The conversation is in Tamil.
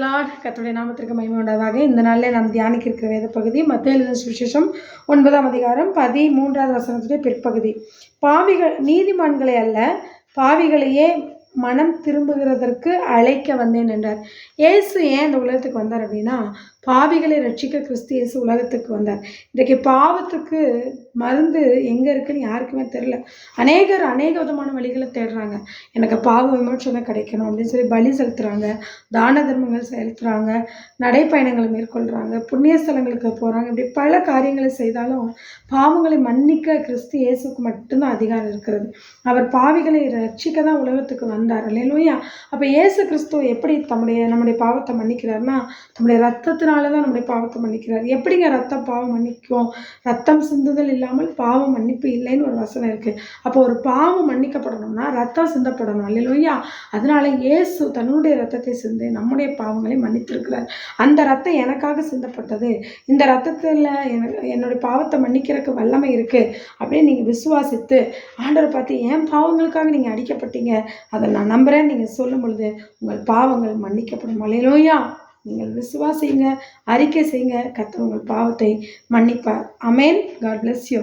கர்த்தருடைய நாமத்திற்கு மகிமை உண்டாவதாக. இந்த நாளில் நாம் தியானிக்க இருக்கிற வேத பகுதி மத்தேயு எழுதின சுவிசேஷம் 9ஆம் அதிகாரம் 13வது வசனத்துடைய பிற்பகுதி. பாவிகள் நீதிமான்களை அல்ல பாவிகளையே மனம் திரும்புகிறதற்கு அழைக்க வந்தேன் என்றார். இயேசு ஏன் இந்த உலகத்துக்கு வந்தார் அப்படின்னா, பாவிகளை ரட்சிக்க கிறிஸ்து இயேசு உலகத்துக்கு வந்தார். இன்றைக்கு பாவத்துக்கு மருந்து எங்கே இருக்குன்னு யாருக்குமே தெரியல. அநேகர் அநேக விதமான வழிகளை தேடுறாங்க. எனக்கு பாவ விமோசனம் கிடைக்கணும் அப்படின்னு சொல்லி பலி செலுத்துகிறாங்க, தான தர்மங்கள் செலுத்துகிறாங்க, நடைப்பயணங்களை மேற்கொள்கிறாங்க, புண்ணிய ஸ்தலங்களுக்கு போகிறாங்க. இப்படி பல காரியங்களை செய்தாலும் பாவங்களை மன்னிக்க கிறிஸ்து இயேசுக்கு மட்டும்தான் அதிகாரம் இருக்கிறது. அவர் பாவிகளை ரட்சிக்க தான் உலகத்துக்கு வந்தார். அல்லேலூயா. அப்போ இயேசு கிறிஸ்து எப்படி நம்முடைய பாவத்தை மன்னிக்கிறார்னா, நம்முடைய ரத்தத்தினால தான் நம்முடைய பாவத்தை மன்னிக்கிறார். எப்படிங்க ரத்தம் பாவம் மன்னிக்கும்? ரத்தம் சிந்துதல் இல்லாமல் பாவம் மன்னிப்பு இல்லைன்னு ஒரு வசனம் இருக்கு. அப்போ ஒரு பாவம் மன்னிக்கப்படணும்னா ரத்தம் சிந்தப்படணும். அல்லேலூயா. அதனால இயேசு தன்னுடைய ரத்தத்தை சிந்து நம்முடைய பாவங்களை மன்னித்திருக்கிறார். அந்த ரத்தம் எனக்காக சிந்தப்பட்டது, இந்த ரத்தத்தில் என்னுடைய பாவத்தை மன்னிக்கிறதுக்கு வல்லமை இருக்கு அப்படின்னு நீங்கள் விசுவாசித்து ஆண்டவரை பார்த்து என் பாவங்களுக்காக நீங்கள் அடிக்கப்பட்டீங்க, அதை நான் நம்புகிறேன்னு நீங்கள் சொல்லும் பொழுது உங்கள் பாவங்கள் மன்னிக்கப்படும். அல்லேலூயா. நீங்கள் விசுவாசிங்க, அறிக்கை செய்யுங்க, கர்த்தர் உங்கள் பாவத்தை மன்னிப்பார். ஆமென். God bless you.